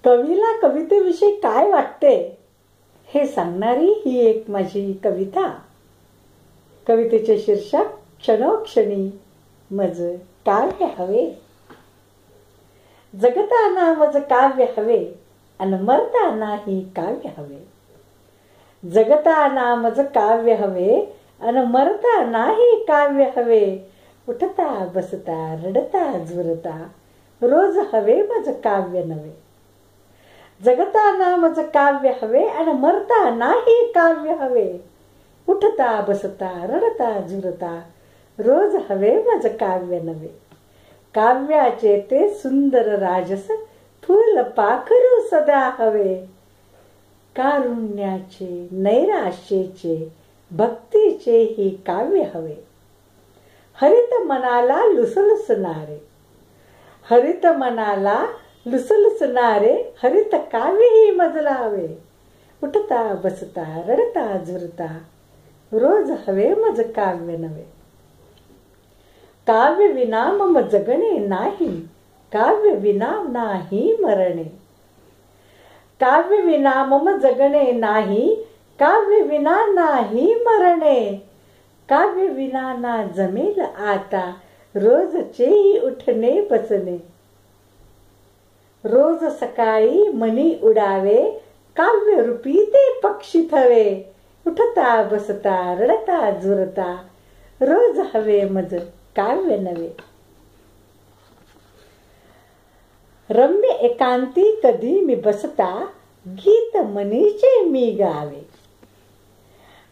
कवीला कवितेविषयी काय वाटते हे सांगणारी ही एक माझी कविता. कवितेचे शीर्षक क्षणोक्षणी मज काव्य हवे. जगताना मज काव्य हवे अन मरताना ही काव्य हवे. जगताना मज काव्य हवे अन मरताना ही काव्य हवे. उठता बसता रडता झुरता रोज हवे मज काव्य नवे. जगताना मज काव्य हवे आणि मरताना ही काव्य हवे. उठता बसता रडता झुरता रोज हवे मज काव्य नवे. काव्याचे ते सुंदर राजस फुल पाखरू सदा हवे. कारुण्याचे नैराश्याचे भक्तीचे ही काव्य हवे. हरित मनाला लुसलुसणारे हरित मनाला लुसलुसणारे हरित काव्य ही मजला हवे. उठता बसता रडता झुरता रोज हवे मज काव्य नवे. काव्य विना मम जगणे नाही काव्य विना नाही मरणे. काव्य विना मम जगणे नाही काव्य विना नाही मरणे. काव्य विना ना जमेल आता रोजचेही उठणे बसणे. रोज सकाळी मनी उडावे काव्य रूपी ते पक्षी थवे. उठता बसता रडता झुरता रोज हवे मज काव्य नवे. रम्य एकांती कधी मी बसता गीत मनीचे मी गावे.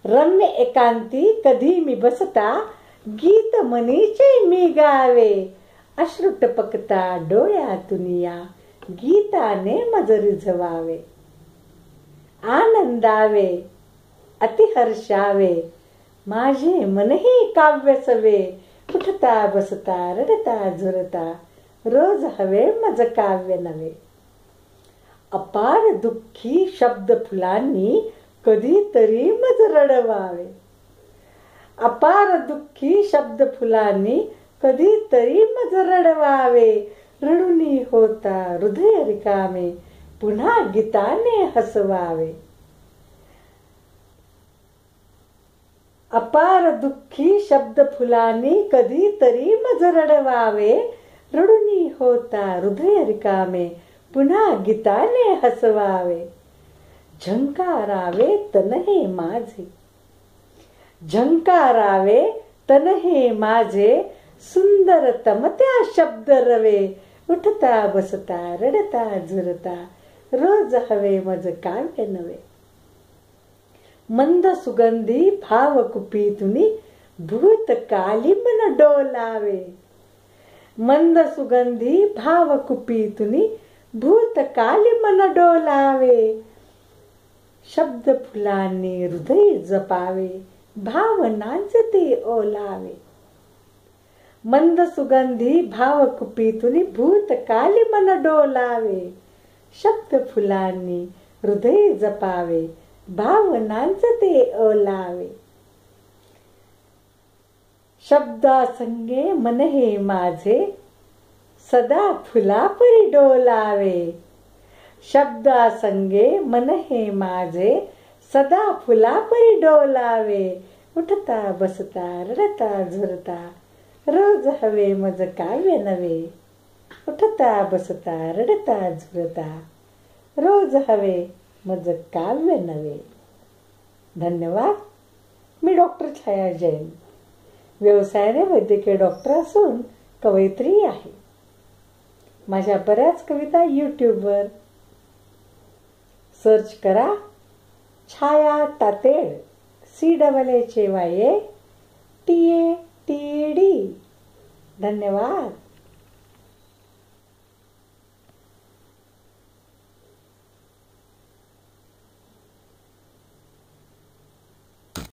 रम्य एकांती कधी मी बसता गीत मनीचे मी गावे. अश्रू टपकता डोळ्यातून या गीताने मज रिझवावे. आनंदावे अतिहर्षावे माझे मनही काव्य सवे. उठता बसता रडता झुरता रोज हवे मज काव्य नवे. अपार दुःखी शब्द फुलांनी कधीतरी मज रडवावे. अपार दुःखी शब्द फुलांनी कधीतरी मज रडवावे. रडुनी होता हृदय रिकामे पुन्हा गीताने हसवावे. अपार दुःखी शब्द फुलांनी कधीतरी मज रडवावे. रडुनी होता हृदय रिकामे पुन्हा गीताने हसवावे. झंकारावे तन हे माझे झंकारावे तन हे माझे सुंदरतम त्या शब्द रवे. उठता बसता रडता झुरता रोज हवे मज काव्य नवे. मंद सुगंधी भाव कुपीतुनी भूतकाली मन डोलावे. मंद सुगंधी भाव कुपीतुनी भूतकाली मन डोलावे. शब्द फुलांनी हृदय जपावे भावनांचे ते ओलावे. मंद सुगंधी भाव कुपीतुनी भूतकाली मन डोलावे. शब्द फुलांनी हृदय जपावे भावनांचे ते ओलावे. शब्दासंगे मन हे माझे सदा फुलापरी डोलावे. शब्दासंगे मन हे माझे सदा फुलापरी डोलावे. उठता बसता रडता झुरता रोज हवे मज काव्य नवे. उठता बसता रडता झुरता रोज हवे मज काव्य नवे. धन्यवाद. मी डॉक्टर छाया जैन. व्यवसायाने वैद्यकीय डॉक्टर असून कवयित्री आहे. माझ्या बऱ्याच कविता YouTubeवर सर्च करा. छाया तातेड CHAYATATED. धन्यवाद.